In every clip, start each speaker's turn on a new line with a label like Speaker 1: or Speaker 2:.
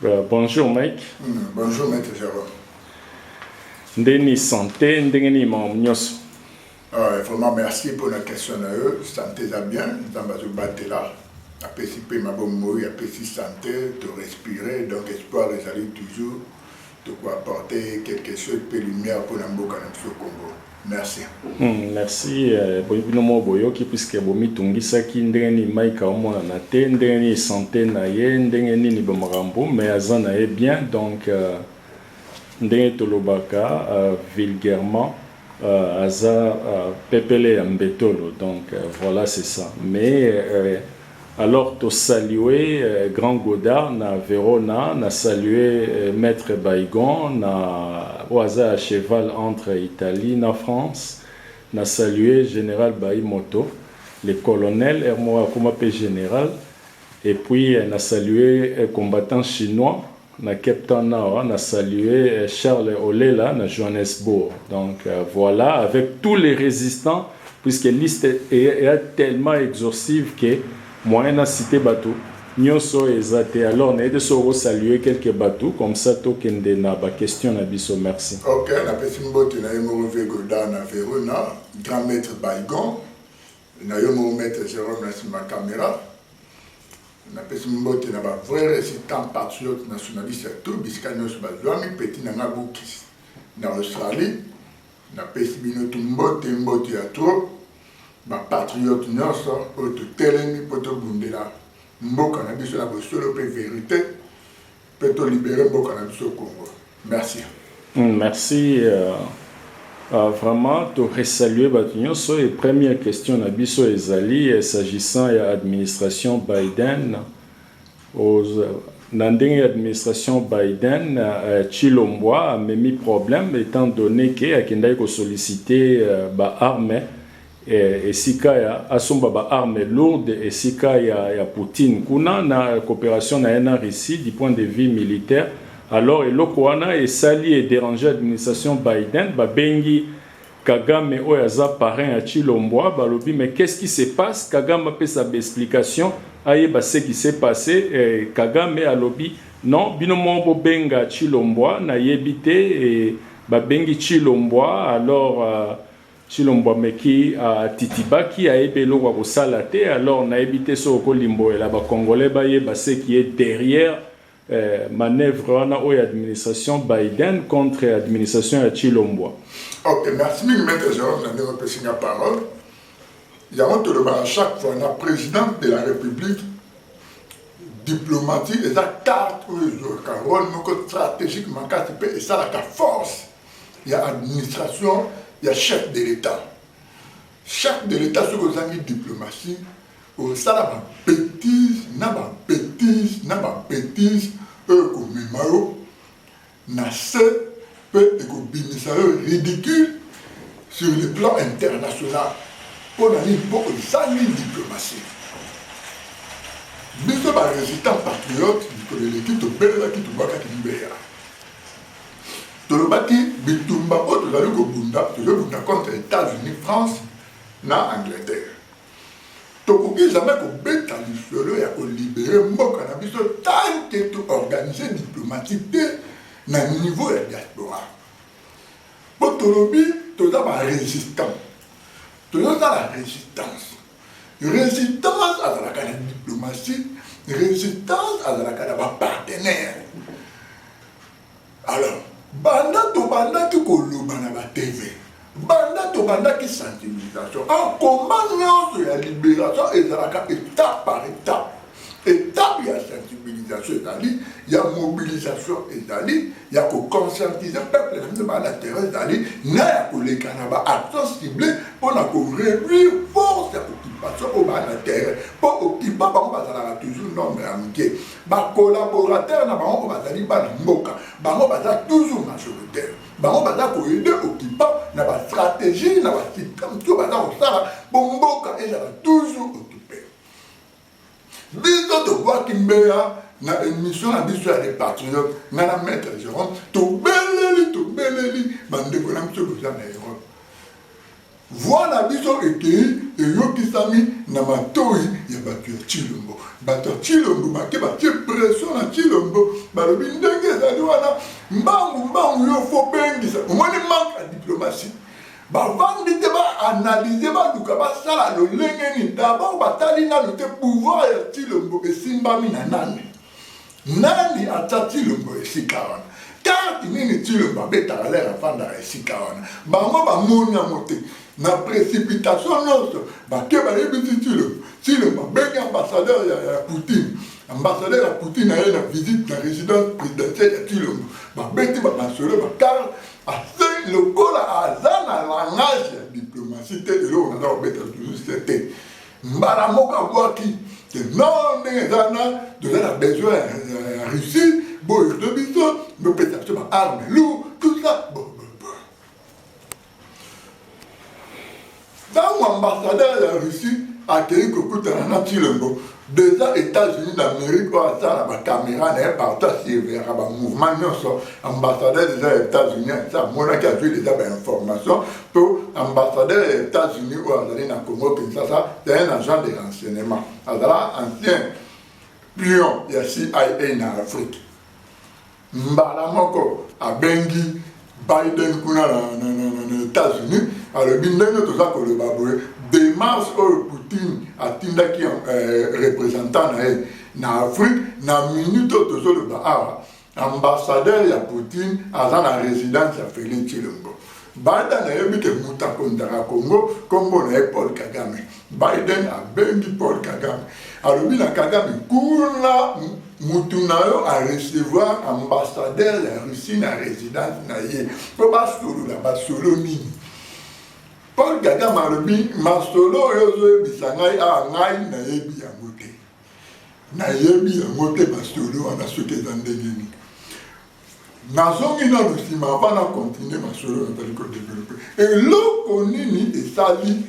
Speaker 1: Bonjour Mike.
Speaker 2: Bonjour Maître Jérôme.
Speaker 1: Ndeni santé, ndeni mamnyoso.
Speaker 2: Vraiment merci pour la question. Santé ça bien, nous avons battu là. Après si peu ma bonne mouille, après si santé, de respirer, donc espoir les aller toujours, de quoi apporter quelque chose de lumière pour l'Amboka dans le Congo. Merci.
Speaker 1: Merci. Boyibino mo boyoki puisque bomi tungisaki ndeni Mike omona na te ndeni santé na ye ndeni ni bomarambo mais azana est bien donc ndenge tolobaka vulgairement aza pepele ya mbetolo donc voilà c'est ça mais alors to saluer Grand Godard na Verona na saluer Maître Baïgon na oaza à cheval entre Italie na France na saluer Général Baïmoto le colonel Hermoa Kumape général et puis na saluer combattant chinois na Cape Town on a salué Charles Olela na Johannesburg. Donc voilà, avec tous les résistants, puisque la liste est tellement exhaustive que moi, je cité bateau. Nyoso ezate. Alors, on a de saluer quelques bateaux, comme ça, token de na ba question na biso. Merci.
Speaker 2: Ok, na petit mbote na yemo Goda na Verona, grand maître Baïgon, na yemo maître Jérôme na ma caméra. Na pesi mbote na ba vrai résistant patriote nationaliste tout biskano sur bazwami petit na ngabukis na Australie na pesi bino tout mbote ya trop ba patriote nyonso pour tout telemi pour tout bundela mboka na biso na bosolo pe vérité peut to libérer mboka na biso Congo. Merci.
Speaker 1: Merci. Vraiment, tu as salué Batignoso et première question na biso ezali s'agissant de l'administration Biden. Dans l'administration Biden, Chilomboa a mis problème étant donné qu'il a sollicité ba armes et sika ya asomba ba armes lourdes et sika ya Poutine. Kuna na coopération na Russie du point de vue militaire. Alors, et l'Okwana est sali et dérangé l'administration Biden, bengi Kagame oyaza parrain à Chilomboa, balobi, mais qu'est-ce qui se passe? Kagame a fait sa explication, aye ce qui s'est passé, et Kagame a lobby, non, binomo benga Chilomboa, na yebite, et bengi Chilomboa, alors Chilomboa meki a Titibaki, a ebelo wa salate, alors na yebite so kolimbo, et là, Congolais, ce qui est derrière. Manœuvre en administration Biden contre l'administration de Chilomboa.
Speaker 2: Ok, merci, Maître Jérôme, je vais vous la parole. Il y a à chaque fois un président de la République diplomatique et la carte où il joue un rôle stratégiquement et ça la force. Il y a administration, il y a chef de l'État. Chef de l'État, ce que vous avez diplomatie, ça la bêtise, bêtise, comme Mao, peut être ridicule sur le plan international pour aller pour une diplomatie. Mais ce résistant patriote, qui te bella, qui te baka, qui te bella. Tout le bâti, Bitumba, tu as le contre les États-Unis, France, na Angleterre. Tokoki jamais ko beta lisolo ya ko libérer mboka na biso tant que tout organiser diplomatique na niveau ya diaspora. Pour tolobi to da ba résistant. To da la résistance. Résistance à la diplomatie, résistance à la partenaire. Alors, banda ki ko loba na ba TV. Banda to banda qui sensibilisation en comment la libération et étape par étape. Étape, il y a sensibilisation il y a mobilisation il y a conscientiser le peuple de l'intérêt il y a les Canada action ciblée pour réduire force d'occupation au terre pour occuper toujours nombre amitié. Les collaborateurs toujours majoritaire. Bango baza ko aider occupant na ba stratégie na ba système tout baza ko sala bomboka et toujours occupé. Biso to voir Kimbeya na émission na biso ya les patriotes na la maître Jérôme to beleli bande ko na mso ko na Europe. Voilà biso ekei et yo kisami na matoi ya batu ya Chilombo. Batu ya Chilombo ba ke ba pression na Chilombo balobi ndenge ezali wana mbangu yo fo bengisa omoni manque ya diplomatie bavandi te baanalyse baluka basala lolenge nini d'abord batali nano te pouvoir ya Tshilombo esimbami na nani ata Tshilombo esika wana karte nini Tshilombo abetaka lere afandaka esika wana bango bamoni yango te na précipitation nyonso bake bayebisi Tshilombo abengi ambassadeur ya Poutine ambassadeur ya Poutine aye na visite na résidence présidentielle ya Tshilombo babeti bamasolo bakare ase lokola aza na langage ya diplomatie te eloko naza kobeta toujours te mbala moko abwaki te non ndenge eza na toza na besoin ya Russie boyo to biso bopesa biso baarme lourd tout ça ntango ambassadeur ya Russie akei kokutana na Tshilombo déjà États-Unis d'Amérique oyo asala bacaméra na ye partout asieveraka bamouvement nyonso ambassadeur déjà ya États-Unis amonaki azwi déjà bainformation mpo ambassadeur ya États-Unis oyo azali na Congo Kinshasa c'est un agent de renseignement azala ancien pion ya CIA na Afrique mbala moko abengi Biden kuna na États-Unis alobi ndenge toza koloba boye démarche oyo Poutine atindaki représentant na ye na Afrique na minute oyo tozoloba awa ambassadeur ya Poutine aza na résidence ya Félix Tshilombo Biden ayebi ke mutu akondaka Congo kombo na ye Paul Kagame Biden abengi Paul Kagame alobi na Kagame kuna mutu na yo a recevoir ambassadeur ya Russie na résidence na ye po basolola basolo nini Paul Kagame alobi masolo oyo ozoyebisa ngai awa ngai nayebi yango te masolo wana soki eza ndenge nini nazongi nano nsima ava na continue masolo nazali kodevelope eloko nini esali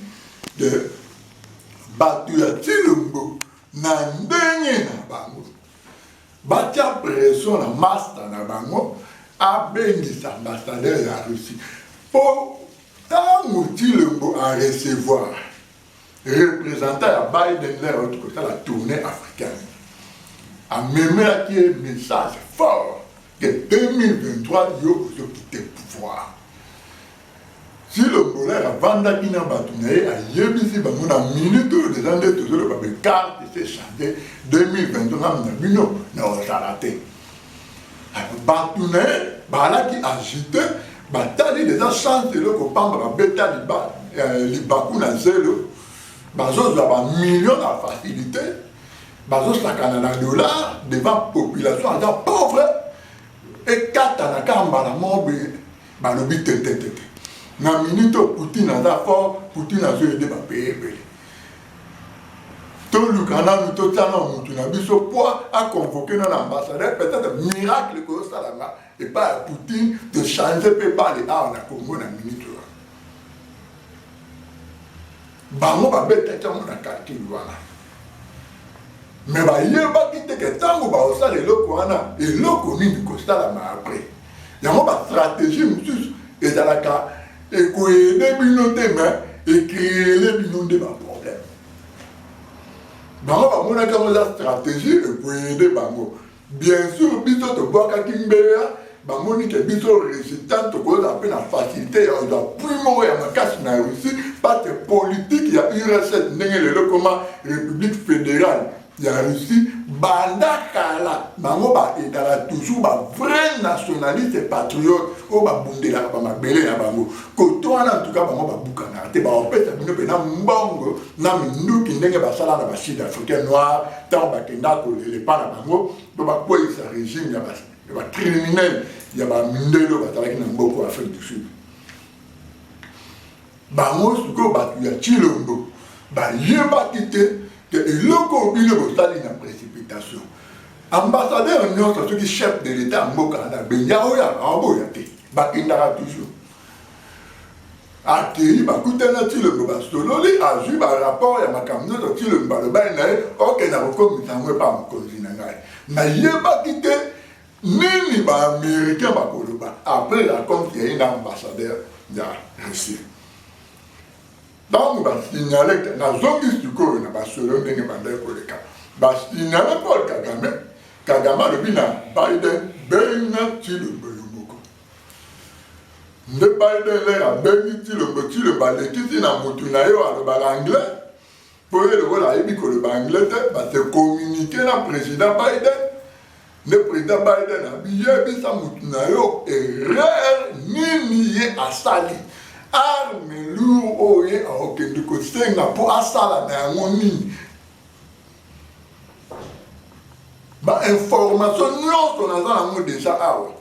Speaker 2: bato ya Tshilombo na ndenge na bango batia pression na master na bango abengisa ambassadeur ya Russie po ntango Tshilombo a recevoir représentant ya Biden lere oyo kosala tournée africaine amemelaki ye message fort que 2023 yo ozokite pouvoir Tshilombo lere avandaki na bato na ye ayebisi bango na minute oyo deza nde tozoloba becarte se change 2023 nami na bino na ozala te bato na ye balaki agite batali déjà chance eloko pamba babeta libaku na zelo bazozwa bamillion na facilité bazosakana na dollar devant population aza pauvre ekatanaka mbala mobe balobi tetetete na minute Poutine aza fort Poutine azoyede bapeye ebele toluka nanu totia na mutu na biso po aconvoke na ambassadeur peut-être miracle koyosalanga epai ya Poutine de changer mpe bale awa na Congo na minute wana bango babetaki yango na calcul wana me bayebaki teke ntango baosala eloko wana eloko nini kosalama apres yango bastratégie mosusu ezalaka ekoyede bino te me ekreele bino nde baproblème bango bamonaki yango eza stratégie ekoyede bango bien sûr biso tobwakaki mbeya bamoni ke biso résultat tokozala mpe na facilité ya ozwa prix moko ya makasi na Russie parce que politique ya URSS ndenge lelo koma République fédérale ya Russie banda kala bango baezala toujours bavrai nationaliste patriote oyo babundelaka bamabele na bango koto wana en tout cas bango babukanaka te baopesa bino mpe na mbongo na minduki ndenge basala na basud africain noir ntango bakenda kolelepa na bango mpo bakweyisa régime ya bacriminel ya bamindelo bazalaki na mboka Afrique du Sud bango sikoyo bato ya Tshilombo bayebaki te ke eloko obino bosali na précipitation ambassadeur nyonso soki chef de l'état ya mboka na benga oyo ababoya te bakendaka toujours akei bakutana Tshilombo basololi azwi barapport ya makambo nyonso Tshilombo balobani na ye okenda kokomisa yango epa mokonzi na ngai nayebaki te nini baaméricain bakoloba après la compte ya ye na ambassadeur ya Russie donc basignale nazongi sikoyo na basolo ndenge bandai koleka basignale Paul Kagame Kagame alobi na Biden benga Tshilombo yomoko. Nde Biden le abengi Tshilombo alekisi na mutu na yo alobaka anglais. Po ye lokola ayebi koloba anglais te base communiqué na président Biden. Le président Biden a yebisa mutu na yo erreur nini ye asali. Arme lourd oye aokende kosenga po asala na yango nini. Ba information nyonso naza nango déjà awa.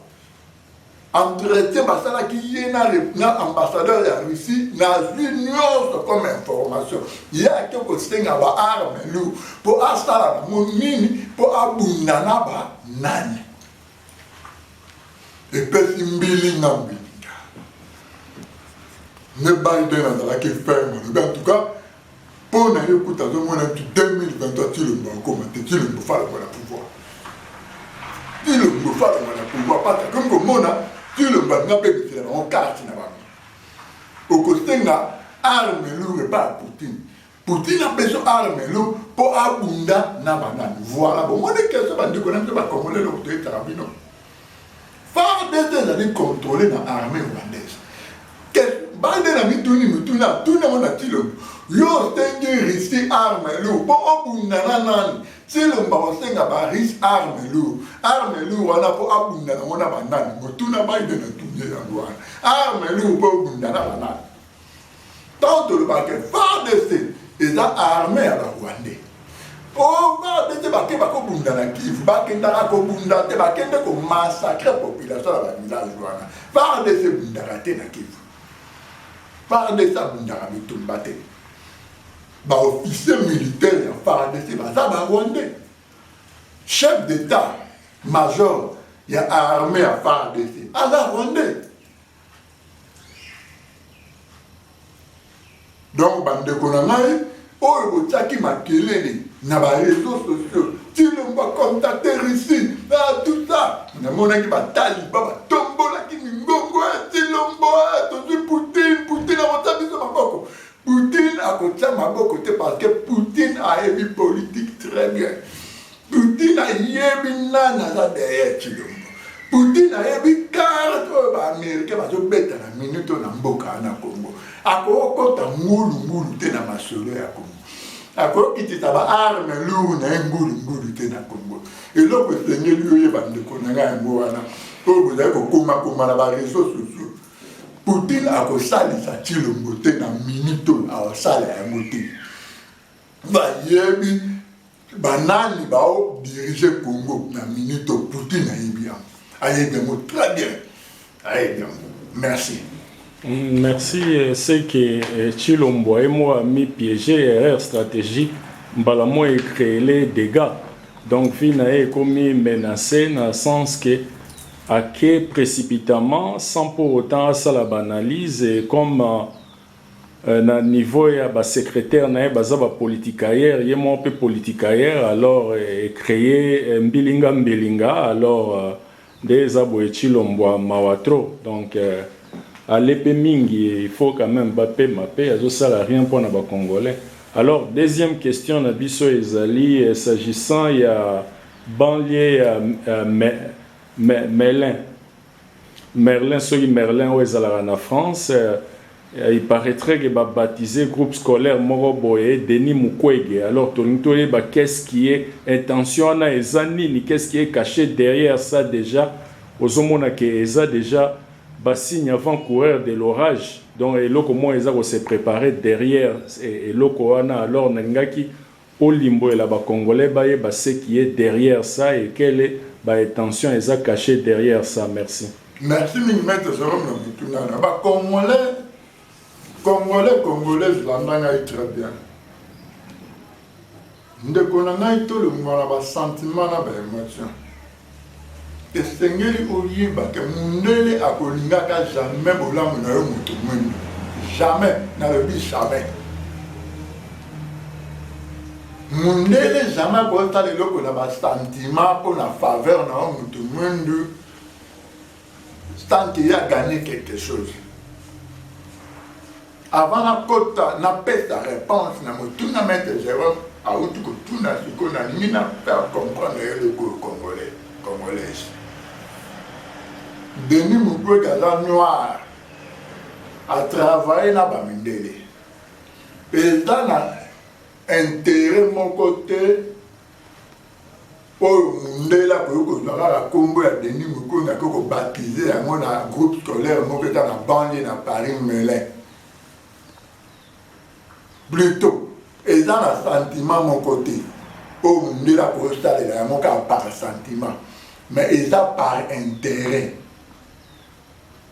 Speaker 2: Entretien basala ki ye na ambassadeur ya Russie na zwi nyonso comme information. Ye ake kosenga ba arme lourd po asala nango nini po abunda na ba nani. Epesi mbili na mbili. Ne Biden azalaki ferme. En tout cas, pour na écoute à ce moment depuis 2023 Tshilombo comme Tshilombo fala kwa pouvoir. Tshilombo fala kwa pouvoir parce que comme mona Tshilombo n'a pas été en carte na ba. Au kostenga arme lourde pas Poutine. Poutine a besoin arme lourde pour abunda na banane. Voilà bon moi de question ba de connaître ba congolais le côté tarabino. Faire des années contrôler na armée rwandaise. Biden a mis tout le monde a Tshilombo. Yo stengi risque arme lourde. Pour abunda na nani. Tshilombo stenga ba risque arme lourde. Arme lourde wana pour abunda na mona banane. Motuna Biden a tout ya wana. Arme lourde pour abunda na banane. Tant de le baquet FARDC et ça armé à la Rwanda. Oh, FARDC baquet bako bunda na Kivu. Baquet ndara ko bunda te baquet de ko massacrer population à la village wana. FARDC bunda raté na Kivu. FARDC bunda raté tumbate. Ba officier militaire ya FARDC ba ça ba Rwandais. Chef d'état major ya armée à FARDC à la Rwandais. Donc, bande konangai, oyo botsaki makelele na ba réseaux sociaux. Tshilombo contacter Russie, tout ça. Na monaki ba taliba ba tombola ki mingongo Tshilombo to Poutine a botabi so maboko. Poutine a kotia maboko te parce que Poutine a évi politique très bien. Poutine a yebi nana za derrière Tshilombo. Poutine a yebi carte ba Américain ba zo beta na minute na mboka na Congo. Ako kota ngulu te na masolo ya Congo. Ako kitita ba arme lourde na ngulu te na Congo. Et là ko tenye liyo ye bande konanga ngo wana. Ko boza ko koma na ba réseaux sociaux. Poutine ako sali sa Tshilombo te na minute a sala ya ngote. Ba yebi banani ba o diriger Congo na minute Poutine a yebi. Ayebi mo très bien. Ayebi. Merci.
Speaker 1: Merci. C'est que Tshilombo et moi a mis piégé erreur stratégique. Mbalamo a créé les dégâts. Donc, Finae est commis menacé dans le sens que, à qui précipitamment, sans pour autant ça la banalise, et comme na niveau ya ba secrétaire na baza ba politicaire, yé mo pe politicaire, alors créer mbilinga, alors des abo Tshilombo mawatro. Donc à l'épée mingi, il faut quand même Mbappé, ça sert à rien pour les Congolais. Alors, deuxième question, Nabiso Ezali, s'agissant, il y a banlieue Merlin, où est en France, il paraîtrait qu'il va baptiser groupe scolaire Moroboye, Denis Mukwege. Alors, qu'est-ce qui est intention, qu'est-ce qui est caché derrière ça déjà, aux hommes qui sont déjà signe avant-coureur de l'orage. Donc, et là, comment ils ont se préparé derrière. Et là, alors, Nangaki, au limbo et là-bas, Congolais, ce qui est derrière ça et quelle est l'intention ils ont caché derrière ça. Merci.
Speaker 2: Merci, Maître Jérôme Namutuna. Congolais, l'endroit très bien. Nous avons tout le monde, sentiment, émotion. Esengeli oyiba ke mundele akolingaka jamais bolamu na yo mutu mwenu. Jamais, na le bis jamais. Mundele jamais kota le loko na ba sentiment pour la faveur na yo mutu mwenu. Tant qu'il a gagné quelque chose. Avant la kota na pesa réponse na mutu na Maître Jérôme auti kotuna sikoyo na nini na faire comprendre eloko congolaise. Denis Mukwege aza noir a travaillé na bamindele eza na intérêt moko te oyo mundele akoki kozwa kaka nkombo ya Denis Mukwege akoki kobaptize yango na groupe scolaire moko eza na banlieue na Paris Melun. Plutôt eza na sentiment moko te oyo mundele akoki kosalela yango kaka par sentiment, mais eza par intérêt.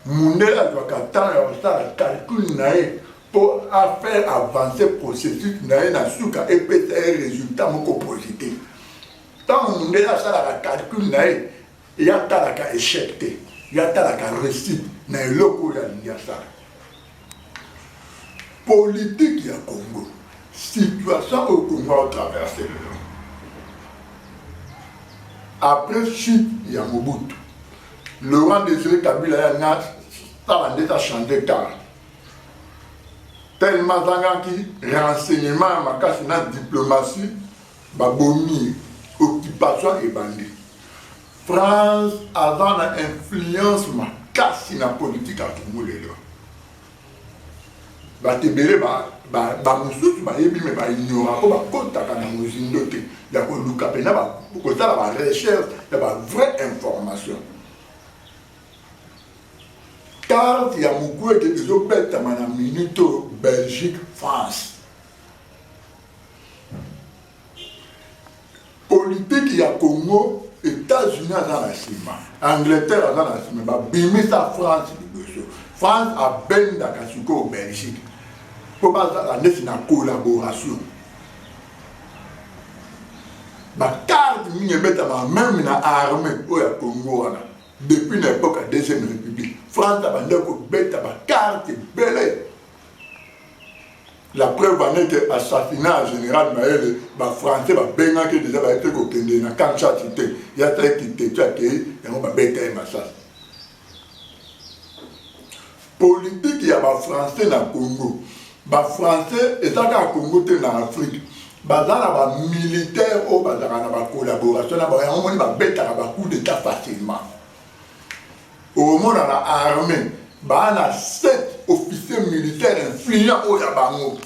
Speaker 2: Mundele azwaka ntango ya kosala calcul na ye mpo afaire avancer processus na ye na suka epesa ye résultat moko positif. Ntango mundele asalaka calcul na ye yatalaka échec te, yatalaka réussite na eloko oyo alingi asala. Politique ya Congo, situation au Congo a traversé le long. Après chute ya Mobutu, Laurent Désiré Kabila a changé car tellement qui renseignement makasi na diplomatie babomi occupation et bandit. France avant la influence makasi na politique à Congo lelo. Batebele ba mususu bayebi me ba ignora ko ba kotaka na mozindo te ya ko luka pena ba ko tala ba recherche ya ba vraie information. Carte ya Mukwege ezobetama na minuto Belgique France. Politique ya Congo, États-Unis aza na nsima, Angleterre aza na nsima, babimisa France liboso. France abendaka sikoyo Belgique mpo bazala ndeti na collaboration. Bakarte mingi ebetama même na armée oyo ya Congo wana. Depuis l'époque de la Deuxième République, France a bandé ko beta ba carte belé. La preuve en est que assassinat général Maël, ba français ba benga que déjà ba été ko kende na kancha cité, ya ta quitté tu accueilli et on ba beta et massacre. Politique ya ba français na Congo. Ba français et ça ka Congo te na Afrique. Bazala ba militaire au bazala na ba collaboration na ba on moni ba beta na ba coup d'état facilement. Au moment dans l'armée, il y a 7 officiers militaires influents au Yabango.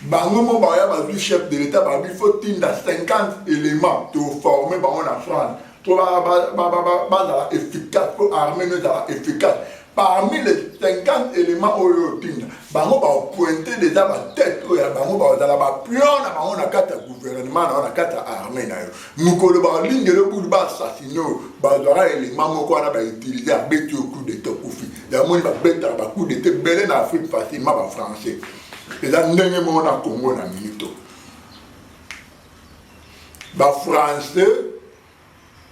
Speaker 2: Bango, il y a chef de l'État, il faut 50 éléments pour former la France. Pour être efficace, pour l'armée efficace. Parmi les 50 éléments où il y a bango va pointer déjà la tête où il y a bango va la pion on a quatre gouvernement on a quatre armées na yo mukolo ba ligne le bout ba assassino ba dora élément moko na ba utiliser à bêter au coup de tokufi ya moni ba bêter ba coup de tête belé na Afrique facilement ba français et là ndenge mo na Congo na minute ba français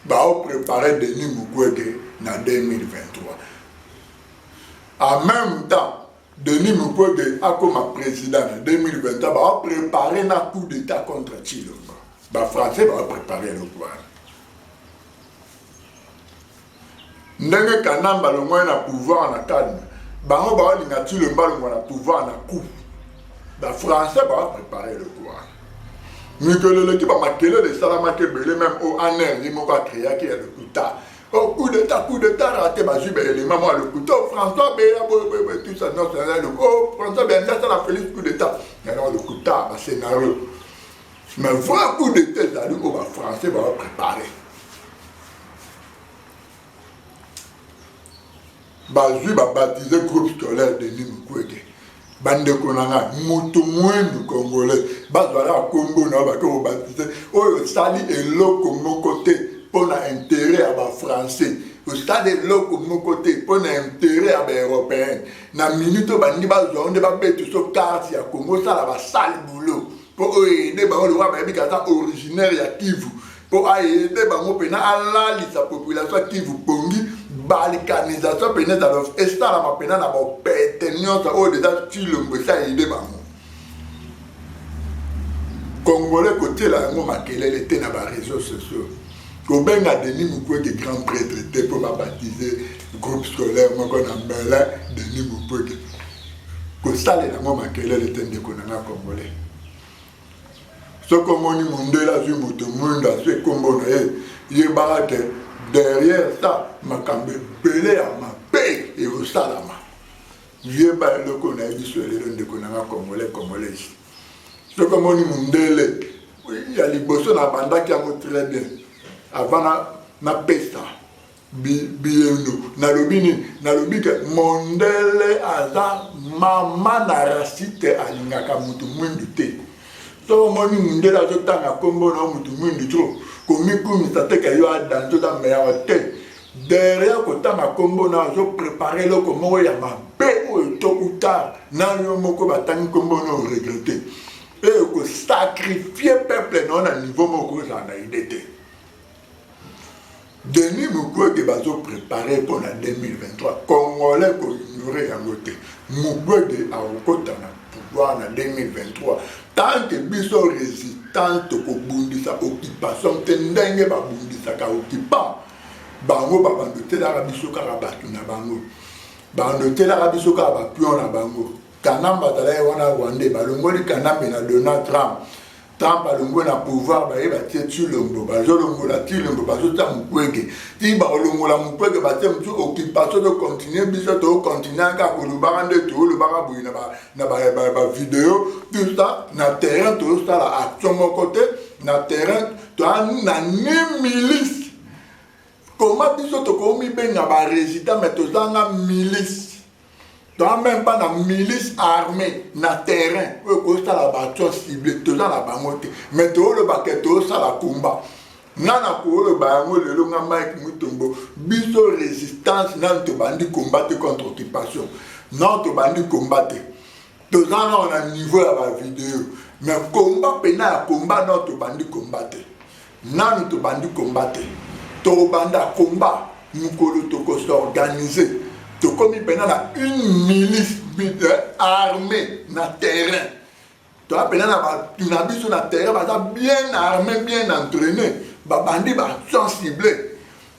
Speaker 2: ba o préparer Denis Mukwege na 2023. En même temps, Denis Mukwege a comme président en 2023 va préparer un coup d'État contre Tshilombo. Les Français vont préparer le pouvoir. Ndenge Kanamba le moins na pouvoir na calme. Bango ba linga Tshilombo le moins na pouvoir na coup. Les Français vont préparer le pouvoir. Mikolo le qui va makele de Salamake belé même au aner ni mo va créer qui est le coup d'État. Au coup d'État, raté, les mamans le couteau, François Béla, tout ça, non, c'est le oh, François Béla, ça la Félix coup d'État. Alors le coup d'État, scénario. Mais vrai coup d'État, c'est où les Français vont préparer. Bazu va baptiser groupe scolaire de Denis Mukwege. Bande Konanga, Moutoumouin Congolais, Bazala Congo, n'a pas baptisé. Oh, Sali et l'eau comme mon côté. On a intérêt à les Français. Au stade de l'eau, de mon côté, on a intérêt à les Européens. Dans la minute où on a mettre sur carte, il y a Congo, ça va sale boulot. Pour aider les gens originaires de Kivu. Pour aider les gens à la population Kivu, Pongi, balkanisation, pénètre dans l'offre. Et ça, la pénètre dans la pertinence, au déjà, tu le ça aider les gens. Congolais, côté là, on a était dans les réseaux sociaux. Combien a Denis Mukwege grand prêtre pour baptiser le groupe scolaire, moi qu'on a Melun, Denis Mukwege. Quand ça, les gens qui ont été congolais. Ce comme on dit, là, je me demande à ce qu'on il est derrière ça, ma cambe pelé à ma paix et au salama. Je ne sais pas le qu'on a dit sur les gens de Konanga Congolais. Ce comme on dit, il y a les bossons à Banda qui a très bien. Avant na pesta. Bieno nalobi ke mondele aza mama na rasite alingaka mutu mwindu te so moni mondele azotanga kombo na mutu mwindu tro komikumisa te ke yo adanzo da meya te derrière kotanga kombo na azo préparer loko moko ya mabe oyo tôt ou tard na yo moko batangi kombo na regretter et ko sacrifier peuple non na niveau moko za na idée. Denis Mukwege bazo préparé pour la 2023. Congolais ko ignorer en côté. Mukwege a okota na pouvoir en 2023. Tant que biso résistante ko bundisa occupation tendenge ba bundisa ka occupant. Bango ba bandotela ka biso ka batu na bango. Bandotela ka biso ka ba pion na bango. Kanamba tala wana Rwanda balongoli kanamba na Donald Trump. Tant par le monde à pouvoir, bah il va tirer sur le monde, bah je le monde la tire le monde, bah je t'en moukwege. Si bah le monde la moukwege, bah t'aimes tout occupation de continuer, bisous de continuer, car pour le barande tout, le barabou na ba vidéo, tout ça, na terrain tout ça la action mon côté, na terrain, tu as na ni milice. Comment bisous te commis ben na ba résident, mais tu as na milice. Tu n'as même pas de milice armée, na terrain, où tu as la bâton ciblée, tu as la bangote, mais tu as le baquet, tu as la combat. Nana pour le bango, le longa Mike Mutombo, biso résistance, nan te bandi combattre contre l'occupation. Non, te bandi combattre. Tu as on a niveau à la vidéo, mais combat pénal, combat, non, te bandi combattre. Non, te bandi combattre. Tu banda combat, nous collons s'organiser. Tu comme il y une milice armée dans le terrain. Tu as une milice sur le terrain, bien armé, bien entraîné. Bandi sont ciblés.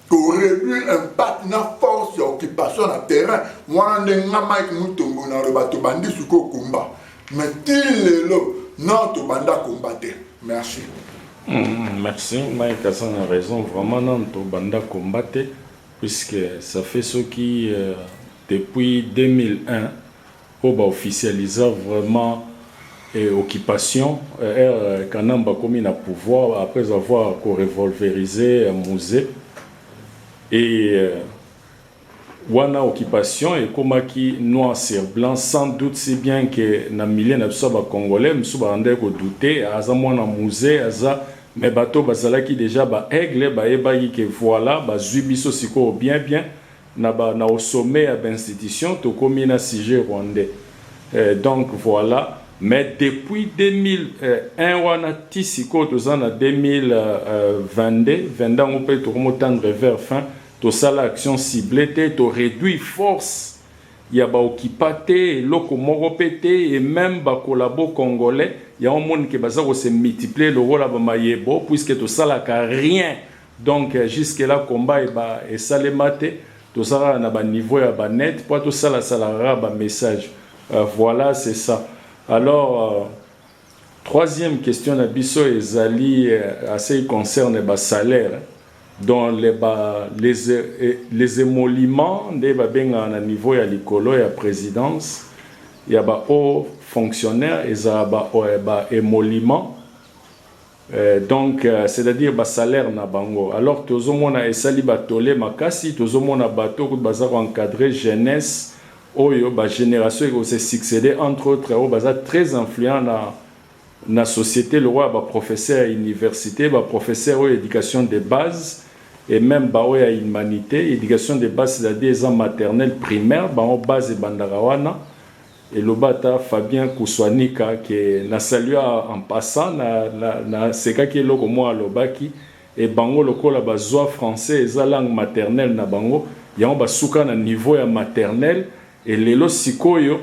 Speaker 2: Pour réduire l'impact de la force d'occupation dans le terrain. Moi, je suis bandi sur le combat. Mais il est là, non, tu bandi combattre. Merci.
Speaker 1: Merci, Mike Hassan a raison. Vraiment, non, tu bandi combattre. Puisque ça fait ce qui, depuis 2001, on va officialiser vraiment l'occupation. Kanamba comme il a pouvoir, après avoir revolverisé un musée. Et wana occupation et comme qui noir sur blanc, sans doute si bien que na milliers de Congolais, nous sommes douter, à un musée, à mais bateau bazalaki déjà ba aigle ba ebaki que voilà ba zubiso siko bien na au sommet à l'institution to komi na sujet rwandais donc voilà mais depuis 2001 wana tisiko to zana 2022 20 on peut to tendre vers fin to sala action ciblée to réduit force ya ba occupate loko moko pété et même ba collabo congolais il y a un monde qui va se multiplier le rôle de Mayebo puisque tout ça n'a rien. Donc jusque là combat et ça les maté tout ça na ba niveau ya ba net pour tout ça la salara ba message. Voilà c'est ça. Alors troisième question na biso ezali assez concerne ba salaire dans les émoluments de ba benga na niveau ya likolo ya présidence il y a ba haut fonctionnaire et ça ba émolument donc c'est-à-dire ba salaire na bango alors tozo mona esali batolé makasi tozo mona bato ko bazako encadrer jeunesse oyo ba génération ko se succéder entre autres o baza très influent na société le roi ba professeur à université ba professeur éducation de base et même ba o ya humanité éducation de base c'est-à-dire en maternelle primaire ba o base bandarawana et le bata Fabien Kouswanika qui na salué en passant na seka qui loko moi lobaki et bango lokola bazwa français et langue maternelle na bango yango basuka na niveau ya maternelle et lelo sikoyo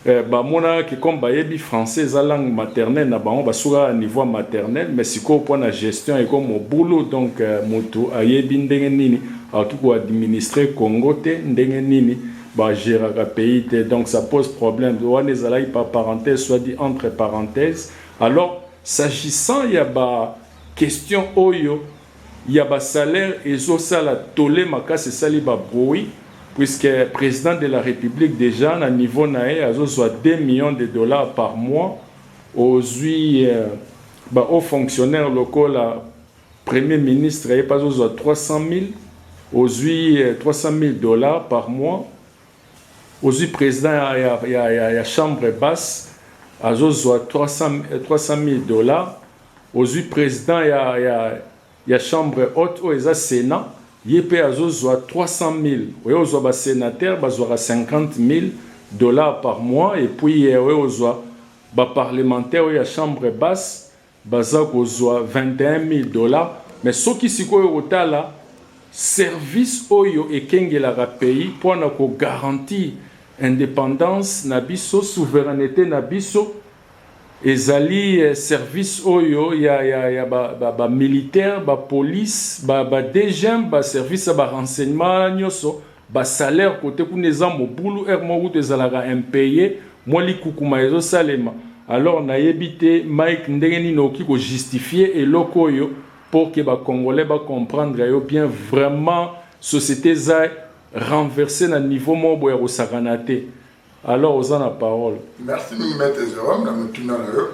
Speaker 1: ba mona ki comme bayebi français za langue maternelle na bango basuka à niveau maternel mais sikoyo pour la gestion et comme au boulot donc moto ayebi ndenge nini aki ko administrer Congo te ndenge nini ba gérer le pays donc ça pose problème on les a par parenthèse soit dit entre parenthèses alors S'agissant, il y a ba question oyo, il y a ba salaire et zo sala tolé makase sali ba broui, puisque le président de la République déjà, à niveau naé, a soit 2 millions de dollars par mois aux aux fonctionnaires locaux, la premier ministre, il pas soit 300 000, aux 300 000 dollars par mois, aux président, il y a chambre basse, à soit 300 000 dollars, aux président, il y a chambre haute, au Sénat, il y a 300 000. Oui, aux sénateurs, il y a 50 000 dollars par mois. Et puis, il y a parlementaires, il y a chambre basse, il y a 21 000 dollars. Mais ce qui est le service oyo et kengela pays pour garantir indépendance, nabiso, souveraineté, nabiso. Ezali service oyo ya ba militaire ba police ba DGM ba service ba renseignement nyoso ba salaire côté pour les gens mobulu mo ezalaka impayé moi li kukuma ezo salema alors na yebité Mike ndengeni no ki ko justifier et lokoyo pour que ba congolais ba comprendre yo bien vraiment société za renversé na niveau mobo ya sakanate. Alors, aux la parole.
Speaker 2: Merci, M. Jérôme, dans notre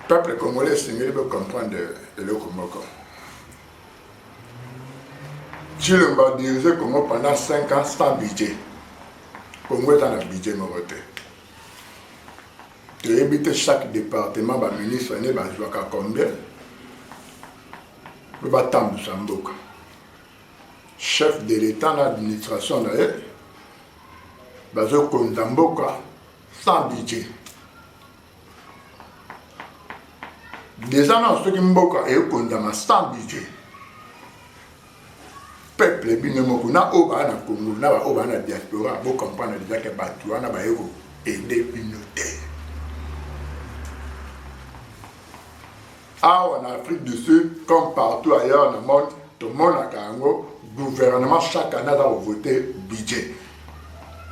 Speaker 2: peuple congolais, c'est mieux de comprendre le Komoko. Tu le vas diriger Congo pendant 5 ans sans budget. Congo est dans le budget moroté. Tu évites chaque département, le ministre, il va jouer à combien? Il va t'emmener à Samboka. Chef de l'État dans l'administration d'ailleurs, bazo Kondamboka sans budget. Déjà dans ce qui mboka et Kondama sans budget. Peuple binomoko na oba na Congo na ba oba na diaspora, vous comprenez déjà que batou na ba eko aider communauté. Ah, en Afrique du Sud, comme partout ailleurs dans le monde, tout le monde a Congo. Gouvernement chaque année va voter budget.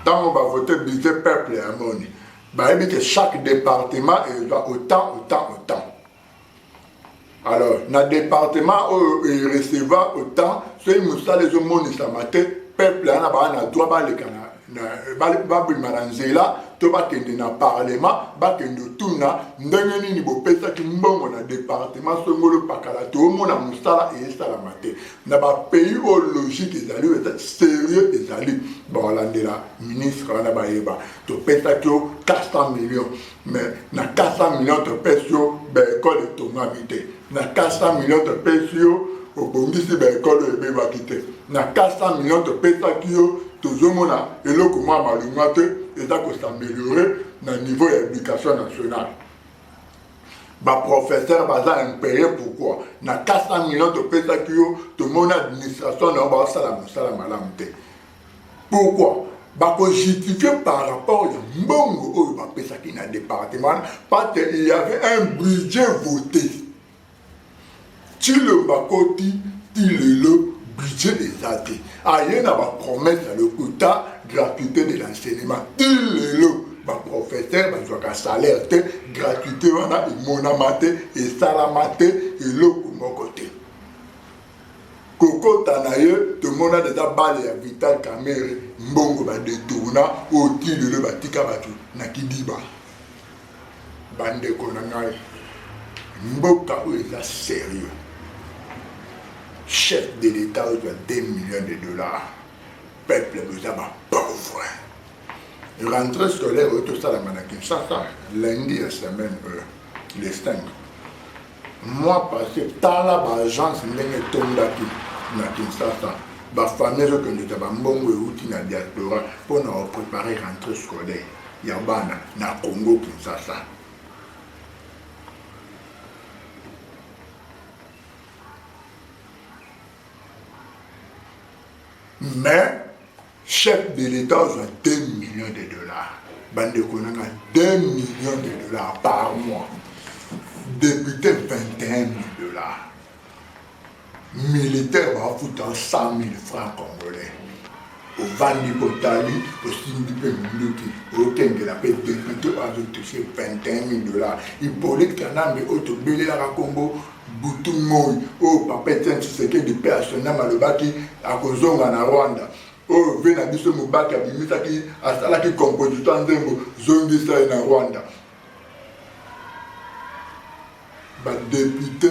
Speaker 2: Quand on va voter budget peuple et harmonie, que chaque département est autant. Alors, dans le département où il recevra autant, ceux qui nous les hommes qui peuple a droit de to bakende na parlement bakende tuna ndenge nini bopesa ki mbongo na département songolo pakala to mona musala et salamate na ba pays au logique ezali sérieux ezali bon landela ministre na ba yeba to pesa ki 400 millions mais na 400 millions to pesio be école to ngabité na 400 millions to pesio au bongisi be école be bakité na 400 millions to pesa ki toujours mona eloko mwa malingate et ça peut s'améliorer dans le niveau de l'éducation nationale. Les professeurs sont impayés pourquoi? Il y a 400 millions de personnes qui ont tout le monde administration dans le salam. Pourquoi? Parce que justifié par rapport à Mbongo, qui dans le département, parce qu'il y avait un budget voté. Tu le bakoti, il le budget des athées. Il y a une promesse à le quota gratuité de l'enseignement. Il est le professeur, il y a un salaire, gratuité, il y a monamate, et salamate, et le côté. Coco Tanaye, tout le monde a déjà balayé à Vital Kamere, Mbongo va détourner, au tir de le batika batu, Nakidiba. Bande Konangaï. Mboka où il est sérieux. Chef de l'État, il a 2 millions de dollars. Peuple nous a pauvre. Rentrée scolaire, tout ça, la Kinshasa, lundi et semaine, les 5. Moi, parce que dans la agence, il y a un tombe na Kinshasa, la famille que nous avons mbongo et na diaspora pour nous préparer rentrée scolaire. Il y a na Congo Kinshasa. Mais chef de l'État a 2 millions de dollars. Bande Konanga 2 millions de dollars par mois. Député 21 000 dollars. Militaire va foutre 100 000 francs congolais. ovandi kotali osimbi mpe munduki okengela mpe député azotouche 21 000 $. Hippolyte Kanambe oyo tobelelaka Kongo butu moi oyo papa Etienne Tshisekedi mpe asonama alobaki akozonga na Rwanda oyo ve na biso mobaki abimisaki asalaki compositeur nzembo zongisa ye na Rwanda. Badéputé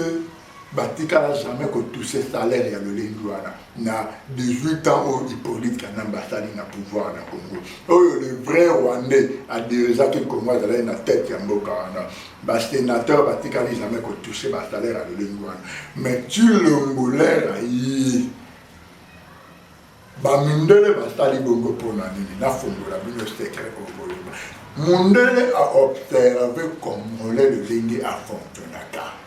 Speaker 2: batikala jamais kotouche salaire ya lolengi wana na 18 ans oyo Hippolyte Kanambe asali na pouvoir na Congo oyo le vrai Rwandais adirigaki Congo azalaki na tête ya mboka wana basénateur batikali jamais kotouche basalaire ya lolengi wana. Mais Tshilombo-Lera ye bamindele basali bongo mpona nini nafongola bino secret okoleba mundele aobserve Congolais lolenge afonctionnaka.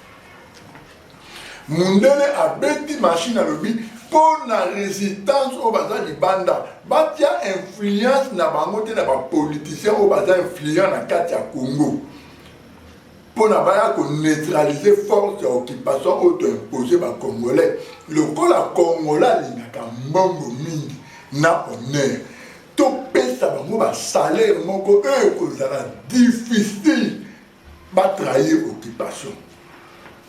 Speaker 2: Mundele abeti machine alobi pour la résistance au bazar libanda batia influence na bango te na ba politiciens au bazar influent na kati ya Congo pour na baya ko neutraliser force ya occupation auto imposée ba Congolais lokola Congolais lingaka mbongo mingi na honneur to pesa bango ba salaire moko kozala difficile ba trahir occupation.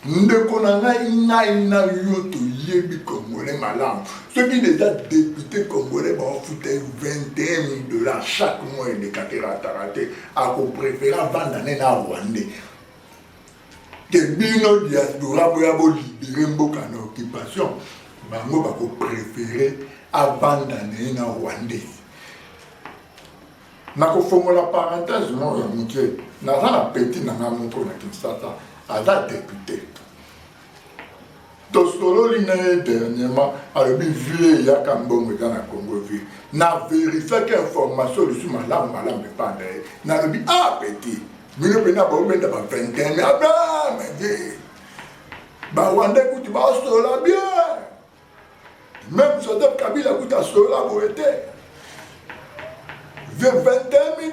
Speaker 2: Ndeko na ngai na yo toyebi Congolais malamu soki déjà député Congolais baofute 21 000 $ chaque mois elekaki ratarate akopréféra vandane na Rwandais ke bino diaspora boya bolibere mboka na occupation bango bakopréféré avandane na Rwandais. Nakofongola parenthèse mo ya moke naza na petit na nga moko na Kinshasa aza député tosololi na ye dernièrement alobi vie eyaka mbongo eza na Congo vie na vérifiaki information lusu malamu epanda ye nalobi petit bino mpena baobenda ba 21 mais Barwandais kuti baosola bien même Joseph Kabila kuti asola boye te 21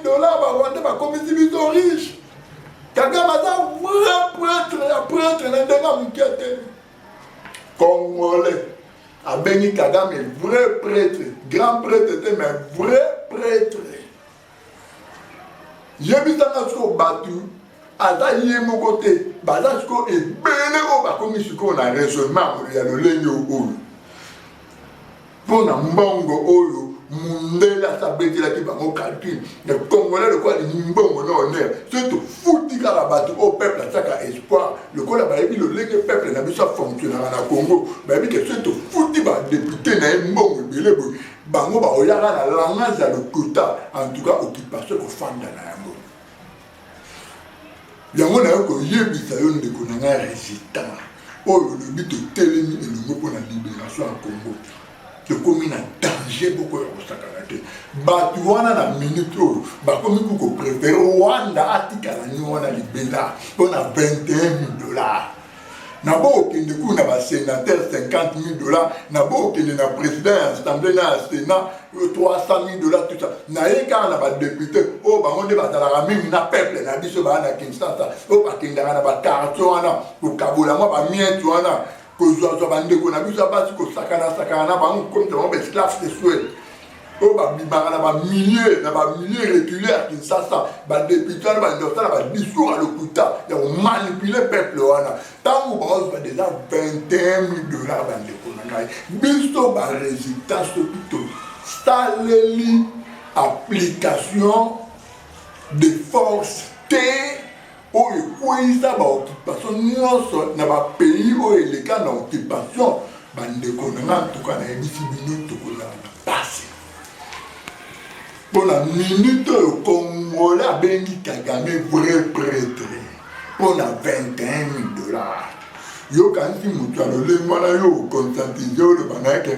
Speaker 2: 000 $. Barwandais bakomisi biso riche Kagame aza vrai prêtre na ndenga mukete Congolais abengi Kagame vrai prêtre grand prêtre te mais vrai prêtre yebisanga siko batu aza ye moko te baza siko ebele oyo bakomi siko na raisonnement ya lolenge oyo mpona mbongo oyo mundele asabetelaki bango calcul le Congolais lokola alingi mbongo na honneur so tofuti kaka bato oyo peuple atiaka espoir lokola bayebi lolenge peuple na biso afonctionnaka na Congo bayebi ke so tofuti badéputé na ye mbongo ebele boye bango baoyaka na langage ya lokota en tout cas occupation kofanda na yango yango na yo koyebisa yo ndeko na ngai résultat oyo lobi totelemi elongo mpona libération ya Congo tokomi na danger boko ya kosakana te bato wana na minute oyo bakomi kokopréféré Rwanda atikala ni wana libela mpona 21 000 $. Nabo okende kuna ba sénateur 50 000 $, nabo okende na président ya assemblée na sénat 300 000 $, tout ça na yeka na ba député o bango nde bazalaka mingi na peuple na biso ba na Kinshasa o bakendaka na ba quartier wana kokabola mwa ba miette wana kozwa bandeko na biso basi kosakana na bango comme de ba esclave sexuel o babimaka na ba milliers reculés à Kinshasa ba député ba ndosala ba discours à lokuta ya manipuler peuple wana tango ba déjà 21 000 $. Bandeko na ngai biso ba résultat surtout staleli application de force T oyo ekweyisa baoccupation nyonso na bapays oyo eleka na occupation bandeko na nga ntuka nayebisi bino tokozala na pasi mpona minute oyo Congolais abengi Kagame vrai prêtre mpona 21 000 $. yokanisi moto ya lolenge wana yo okonsantise oloba na yeke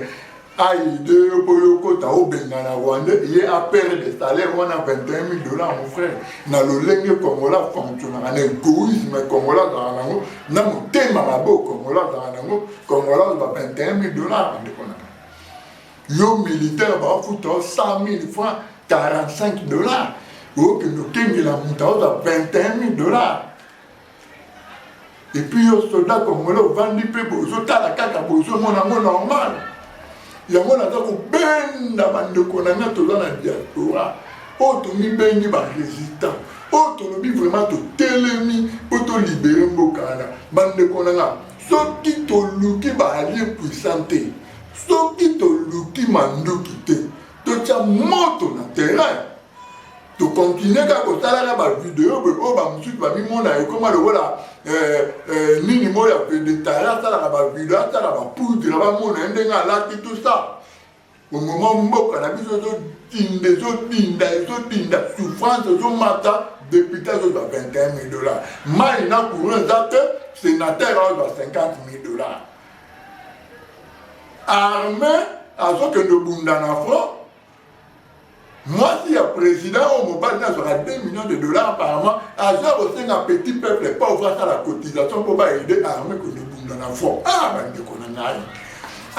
Speaker 2: aide boyo kota obenga na Rwandais ye a perdre de salaire wana 21 000 $, mon frère na lolenge Congolais fonctionnaka na égoïsme Congolais azalaka nango na motema mabe Congolais azalaka nango Congolais ba 21 000 $. bandeko na yo militaire baofuta 100 000 francs 45 $, okende okengela moto aoza 21 000 $. Et puis yo soldat Congolais ovandi mpe bozotala kaka bozomona ngo normal yango naza kobenda bandeko na nga toza na diaspora oyo tomibengi barésistant oyo tolobi vraiment totelemi mpo tolibere mboka wana bandeko na nga soki toluki baalie puissant te soki toluki manduki te totya moto na terrain tokontinue kaka kosalaka bavideo boye oyo bamosusu bamimona ekoma lokola nini moyo ya vedetari asalaka bavideo asalaka bapoudre bamona ye ndenge alati tout ça omoma mboka na biso ezodinda souffrance ezomata député azozwa $21,000 mai na courant eza te sénateur azozwa $50,000 armée azokende bunda na front. Moi, si le président au mobile a $2 millions par mois, à aussi un petit peuple pauvre à la cotisation pour aider l'armée que nous avons dans la force. Ah, ben, on a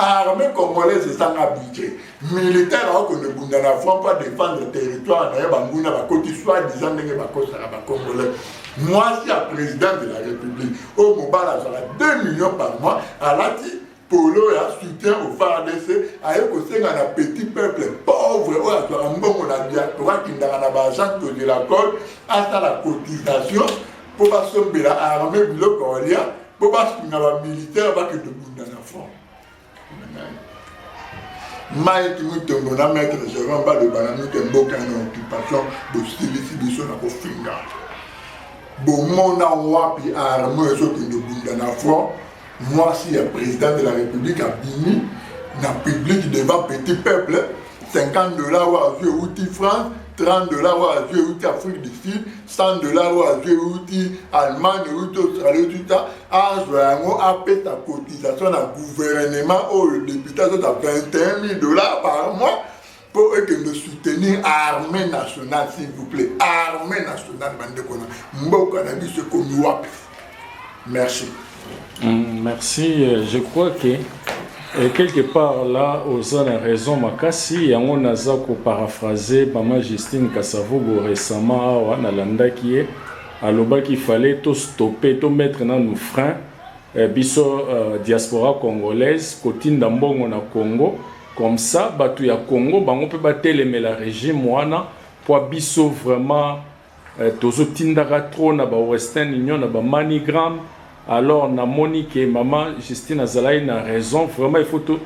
Speaker 2: armée congolaise, c'est ça un budget. Militaire, que nous avons dans la force pour défendre le territoire, nous avons un côté soi-disant que Congolais. Moi, si le président de la République au mobile a $2 millions par mois, à la Polo et soutien au FARDC, avec aussi un petit peuple pauvre, un bon diaspora qui n'a pas d'argent de la code, à la cotisation, pour pas sauver l'armée, pour pas sauver militaire, pour que de bout dans la front. Maïki Moutombona, maître Jérôme, pas de banane, qui est une occupation de civilisation à Kofinga. Bon, mon awapi armée, ce qui est de bout dans la front. Moi, si le président de la République a bini, dans le public devant petit peuple, $50 à jouer outil France, $30 à jouer outil Afrique du Sud, $100 à jouer outil Allemagne, outil Australie, tout ça, à jouer à payer ta cotisation dans le gouvernement, où le député a $21,000 par mois pour que nous soutenir l'armée nationale, s'il vous plaît. Armée nationale, merci.
Speaker 1: Merci. Je crois que quelque part là, aux a raison, Makasi, on a paraphrasé Maman Justine Kassavogo récemment à Nalanda qui est à l'oba qu'il fallait tout stopper, tout mettre dans nos freins. Biso diaspora congolaise, Kotine Dambongo na Congo, comme ça, batu ya Congo, on peut battre le régime wana pour biso vraiment tozo tindara trop na ba Western Union na ba Manigram. Alors, na moni que maman Justine Azalaï n'a raison. Vraiment, il faut tout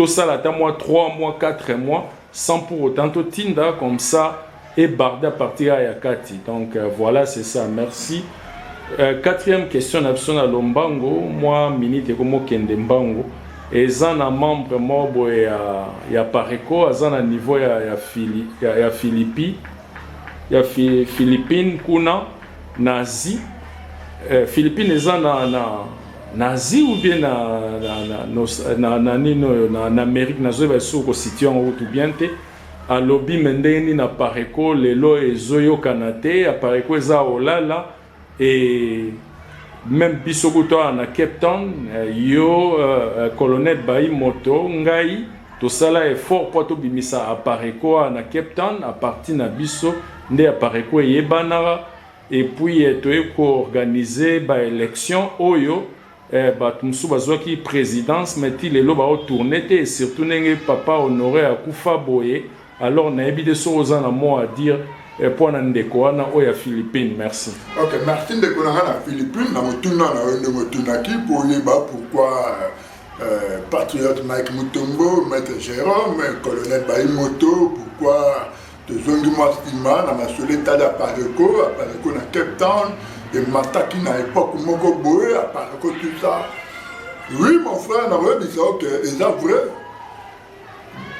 Speaker 1: ça là, 3 mois, 4 mois, sans pour autant tout tinda comme ça et barder à partir à Yakati. Donc voilà, c'est ça. Merci. Quatrième question, option à Lombango. Moi, minute comme Kendembango. Et zan a membre mobo ya Pareco, zan a niveau ya Philippines, kuna nazi. Philippines eza na Asie ou bien na Amérique nazoyeba soko situation ou tout bien te alobi mendeni na Pareco lelo ezoyokana te Pareco eza olala et même biso kuto na Cape Town yo colonel Bayi Moto ngai tosala effort pour to bimisa a Pareco na Cape Town à partir na biso nde a Pareco yebanara. Et puis, tu as organisé une élection, Oyo, tu as qui présidence, mais tu as tourné, et surtout, papa honoré à Koufa Boye. Alors, on a des choses à dire pour les Philippines. Merci.
Speaker 2: Ok, merci de les Philippines. Pourquoi patriote Mike Mutombo, maître Jérôme, colonel Bayi Moto, pourquoi. De Zongi-moi Stima, dans ma seule état d'Apareco, Apareco dans Cape Town, et Mataki dans l'époque où Moko Boé, Apareco, tout ça. Oui, mon frère, on a dit que c'est vrai.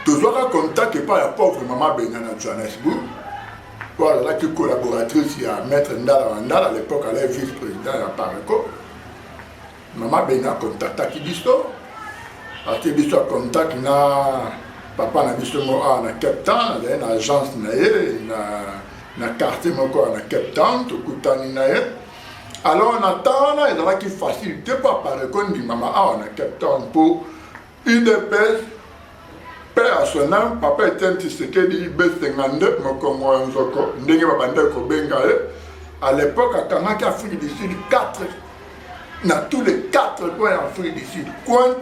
Speaker 2: Toujours un contact par la pauvre maman Benana Johannesburg. Voilà, là, qui collaboratrice, il y a Maître Ndala Ndala, à l'époque, elle est vice-président d'Apareco. Maman Benana contacte à Kibisto. À Kibisto, contact, papa na biso mo na Cape Town na agence na quartier moko na Cape Town to kutani na ye alors on attend et dans qui facilité pas par le maman na Cape Town pour UDPS père à son nom papa était un Tshisekedi B52 moko mo nzoko ndenge babanda ko benga à l'époque à Kanaki Afrique du Sud 4 dans tous les 4 coins d'Afrique du Sud coin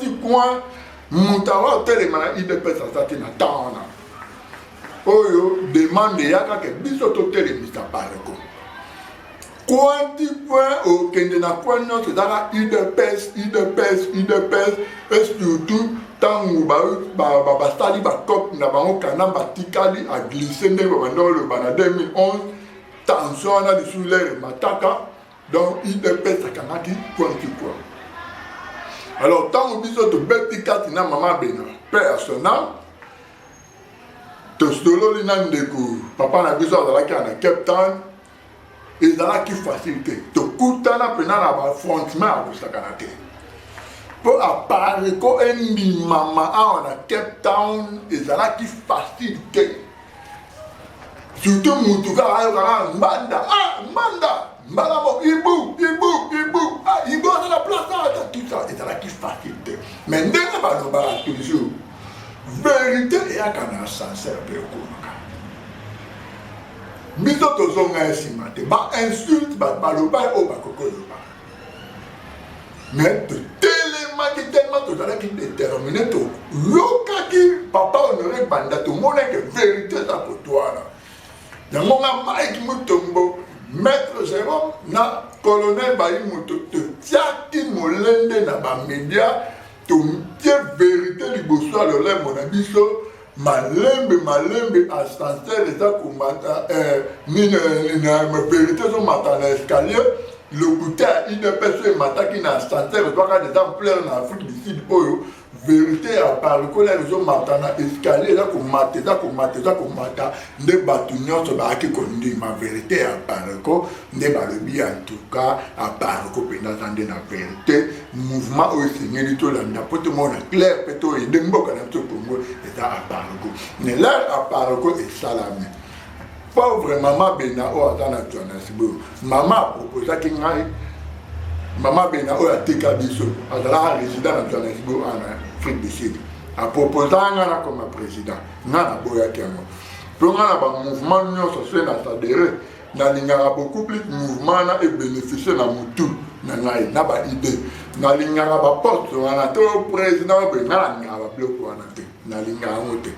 Speaker 2: Moutawa telemana IDPS asati na taona. Oyo demande yaka ke biso to telemista pareko. Quanti point au kende na point non c'est dans IDPS et surtout tant où ba stali ba cop na bango kana batikali a glissé ndenge bando le bana 2011 tension na de sous l'air mataka donc IDPS akanaki quanti point. Alors tant où biso to betika tina mama bena personnel to stolo lina ndeko papa na biso azalaki na Cape Town. Et dans la qui facilité, te coûte à la peine à la frontement pour sa canate. Pour apparaître comme un maman à Cape Town, et dans la qui facilité. Surtout, Moutouka, Manda, Ibu, Ibu, c'est la place, tout ça, et dans la qui facilité. Mais dès que nous avons toujours, vérité et à canard sincère, biso tozonga esima te ba insulte ba baloba o ba kokoloba mais tellement tozalaki déterminé to yokaki papa honoré banda tomonaki vérité za kotwala yango nga Mike Mutombo maître Jérôme na colonel bayi moto totiaki molende na bamédia totie vérité liboso ya lolemo na biso malembe ascenseur eza komata na vérité ezomata na escalier lokuta ya IDPS emataki na ascenseur ezwaka des ampleur na Afrique du Sud oyo vérité ya parikola ezomata na escalier eza komata nde bato nyonso bayaki kondima vérité ya pariko nde balobi en tout cas apariko mpenza aza nde na vérité mouvement oyo esengeli tolanda mpo tomona clair mpe toyede mboka na biso Congo eza apariko mais lere apariko esalami pauvre mama bena oyo aza na Johannesburg mama aproposaki ngai mama bena oyo atika biso azalaka résident na Johannesburg en Afrique du Sud aproposa nga na comme président nga na boyaki yango mpo nga na bamouvement nyonso se na sadere nalingaka beaucoup plus mouvement na ebénéficie na mutu na ngai na baidée nalingaka baposte wana to président oyo nga nalingaka babiloko wana te nalingaka yango te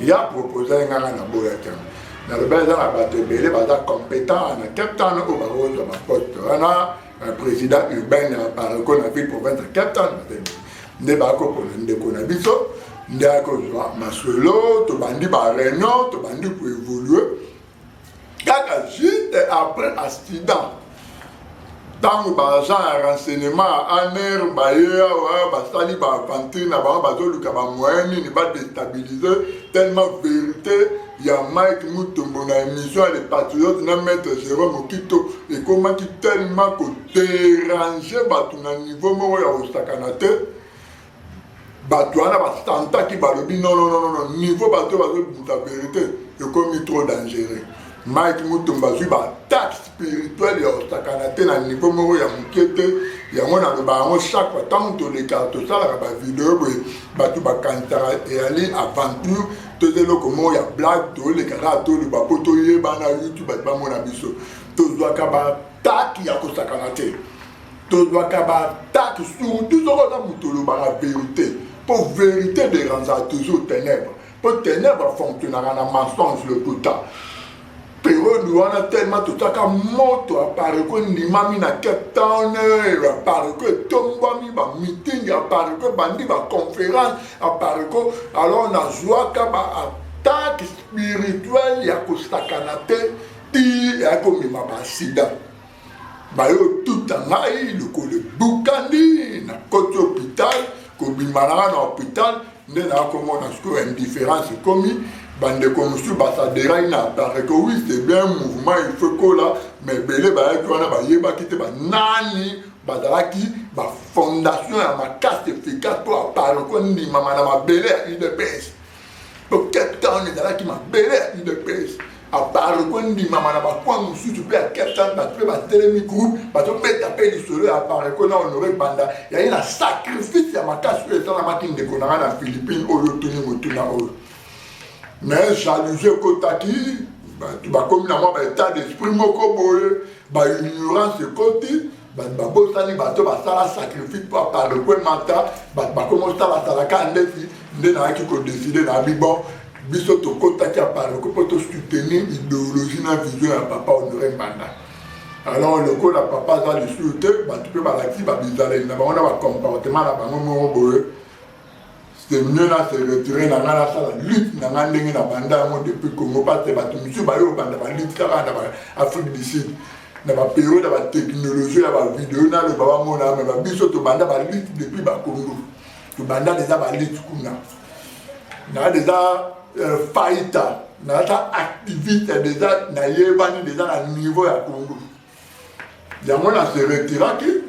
Speaker 2: ya proposa ye nganga na boyaki yango nalobi eza na bato ebele baza compétent na Cape Town oyo bakozwa baposte wana président urbain ya pariko na ville province ya Cape Town nde bakopona ndeko na biso nde akozwa masolo tobandi baréunion tobandi koévolue kaka juste après accident ntango baagent ya renseignement ya aner baye awa basali baaventure na bango bazoluka bamoyen nini badestabilize tellement vérité ya Mike Mutombo na émission ya les patriotes na maître Jérôme Okito ekomaki tellement koderange bato na niveau moko ya kosakana te bato wana basantaki balobi non niveau bato bazobimisa vérité ekomi trop dangereux Mike Mutombo azwi baattaque spirituelle ya kosakana te na niveau moko ya moke te yango naloba yango chaque fois ntango tolekaka tosalaka bavideo boye bato bakanisaka eyali aventure toza eloko moko ya blague tolekaka toloba mpo toyeba na YouTube bato bamona biso tozwaka baattaque ya kosakana te tozwaka baattaque surtout soko oza moto olobaka vérité mpo vérité dérangeaka toujours ténèbre mpo ténèbre fonctionnaka na mensonge le tout temps période wana tellement totaka moto apariko ndimami na Cape Town apariko etombwami bameeting apariko bandi baconférence apariko alors nazwaka baattaque spirituelle ya kosakana te ti yakomema basida bayo tuta ngai lokolo bukandi na koti hôpital kobimanaka na hôpital nde nakomona sikoyo indifférence ekomi bandeko mosusu basaderai na pareko oui c'est bien mouvement il faut que là mais belé bayaki wana bayebaki te banani bazalaki bafondation ya makasi efficace mpo apareko ndimama na mabele ya UDPS mpo Cape Town ezalaki mabele ya UDPS apareko ndimama na bakoin mosusu mpe ya Cape Town bato mpe batelemi groupe bazobeta mpe lisolo ya apareko na honore banda yali na sacrifice ya makasi oyo esalamaki ndeko nanga na Philippine oyo toni motuna oyo mais jalousie ekotaki bakomi na mwa baétat d'esprit moko boye baignorance ekoti babosani bato basala sacrifice pour apprendre quoi mata bakomo sala salaka ndeti nde na ki ko décider na bibo biso to kota ki apprendre ko pour soutenir idéologie na vision ya papa Honoré Mbanda. Alors le coup la papa za de soutenir bato pe balaki babizale na bango na ba comportement na bango mo boye. C'est mieux là se retirer na ngana sala lutte na ngandenge na banda mo depuis Congo parce que bato monsieur ba yo banda ba lutte kaka na Afrique du Sud. Dans la période de la technologie, dans la vidéo, dans le baba mona, mais biso to banda ba lutte depuis ba Congo. To banda déjà ba lutte kuna. Na déjà fighter, na ta activité déjà na yebani déjà na niveau ya Congo. Yango na se retira ki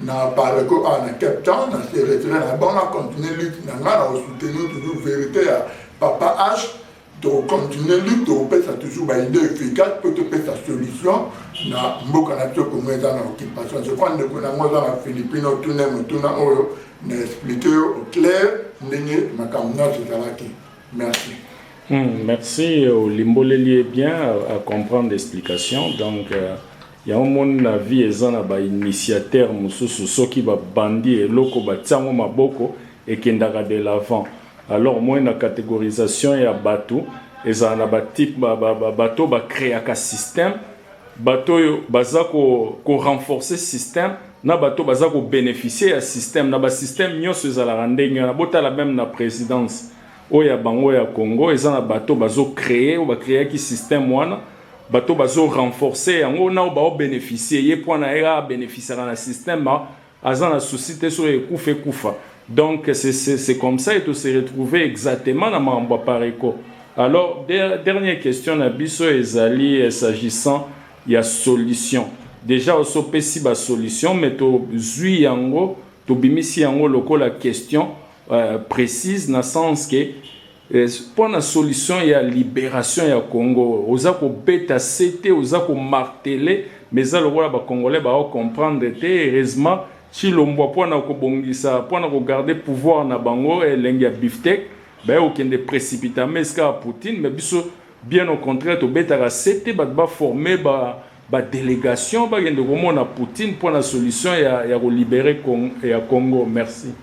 Speaker 2: na parle ko en Cape Town, na se retira na bon na continuer lutte na ngana soutenir toujours vérité ya papa H. De continuer lutte, de faire toujours une idée efficace pour te faire sa solution. Na mboka na tio comme dans l'occupation. Je crois que nous avons dans la Philippines, tout na expliqué au clair, n'ayez ma camarade merci.
Speaker 1: Merci, Limbolé est bien à comprendre l'explication. Donc, il y a un monde na vie et un initiateur, ceux qui va bandi et loko ba tiango maboko et qui ndaka de l'avant. Alors moi na catégorisation ya bateau et ça na ba type bateau ba créer un système bateau baza ko renforcer système na bateau baza ko bénéficier ya système na ba système nyonso za la ndenge na bota la même na présidence oya bango ya Congo et ça na bateau bazo créer ou ba créer qui système wana bateau bazo renforcer yango na ba bénéficier ye point na era bénéficier na système azan la société sur kufa. Donc, c'est comme ça et tout se retrouver exactement dans ma pareco. Alors, dernière question, Nabiso et Zali, s'agissant, il y a solution. Déjà, au sopesi ba solution, mais tu zui yango, tu bimisi yango loko la question précise, dans le sens que pour la solution, il y a libération, il y a Congo. Oza ko beta cete, oza ko marteler, mais ça, le roi ba Congolais va comprendre, heureusement. Si l'on voit pour garder pouvoir na bango et l'engia biftek, ben aucun de précipitamment mais ce Poutine, mais bien au contraire, to beta c'était ba former ba délégation ba gende comment na Poutine pour la solution ya libérer Congo. Merci.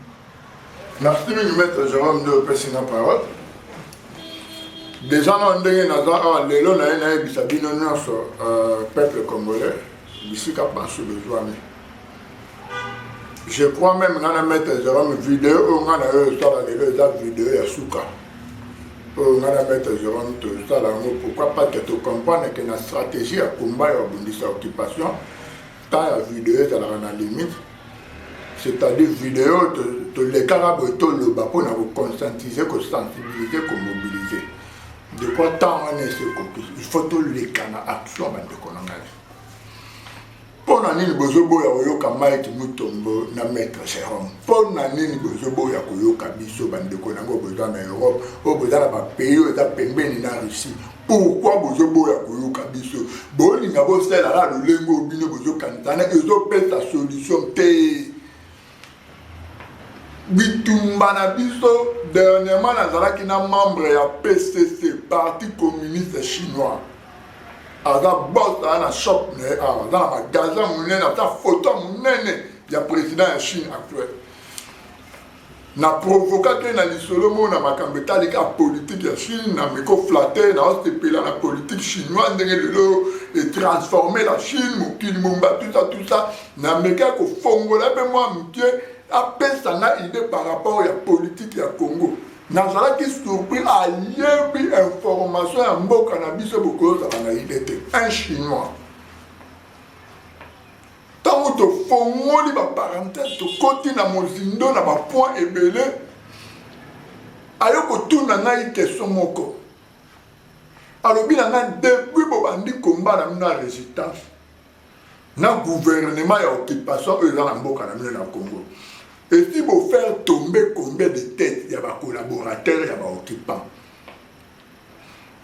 Speaker 2: Merci maître Jérôme de passer la parole. Déjà on ndenge na za lelo na bisabino nyonso peuple congolais, ici ka pas sur le joie. Je crois même que nous mettre Jérôme vidéo, on a une vidéo à Souka. On a mettre Jérôme tout ça là. Pourquoi pas que tu comprennes que la stratégie à combat et à occupation, tant la vidéo est à la limite. C'est-à-dire vidéo de l'écart le bas pour nous conscientiser, sensibiliser, mobiliser. De quoi tant on est ce qu'on il faut tout les canaux action de qu'on a. Pour nani bozobo ya koyoka Mike Mutombo na maître Jérôme. Pour nani bozobo ya koyoka biso bandeko nango boza na Europe, o boza na ba pays eza pembeni na Russie. Pourquoi bozobo ya koyoka biso? Boni na bo sela la lulengo bino bozo kantana ezo pesa solution te. Bitumba na biso dernièrement nazalaki na membre ya PCC, Parti communiste chinois. Aza boss na shop ne dans la magasin munene ta photo munene ya président ya Chine actuel na provocateur na lisolo mona makambe talika politique ya Chine na miko flatter na ostepela na politique chinoise ndenge lelo et transformer la Chine mukili mumba tout ça na meka ko fongola pe moi mkie apesa na idée par rapport ya politique ya Congo. Nazalaki surpris à yebi information ya mboka na biso boko za na idée un chinois. Tant to fongoli ba parenthèse to koti na mozindo na ba point ebele ayoko tuna ngai question moko. Alobi na ngai depuis bo bandi combat na résistance na gouvernement ya occupation eza na mboka na Congo. Et si vous faire tomber combien de têtes, il y a des collaborateurs, il y a des occupants.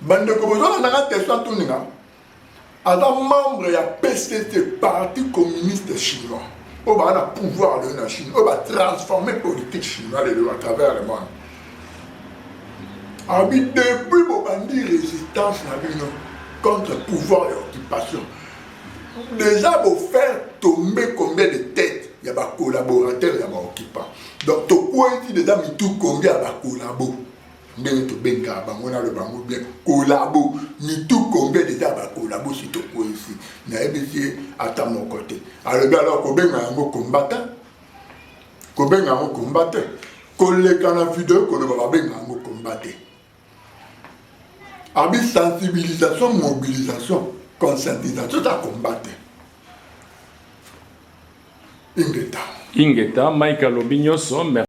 Speaker 2: Bande de Kobozo, on a un testant tout le monde. Alors, membre de la PCC, Parti communiste chinois, on va pouvoir de la Chine, on va transformer la politique chinoise à travers le monde. Alors, depuis, on va dire résistance contre le pouvoir et l'occupation. déjà vous faire tomber combien de têtes? Il y a des collaborateurs, il y a des occupants. Donc, tu quoi ici déjà, mais tout combien il y a des collaborateurs? Bien, tu benga, on a le bango bien, collabo, mais tout combien déjà des collaborateurs si tu quoi ici? Il y a des gens à mon côté. Alors, combien il y a un combattant? Combien il y a un combattant? Collègues en a vidéo, qu'on va bien un combattant. Avec sensibilisation, mobilisation, conscientisation, tu as combattu. Ingeta.
Speaker 1: Michael Obinyoso, merci.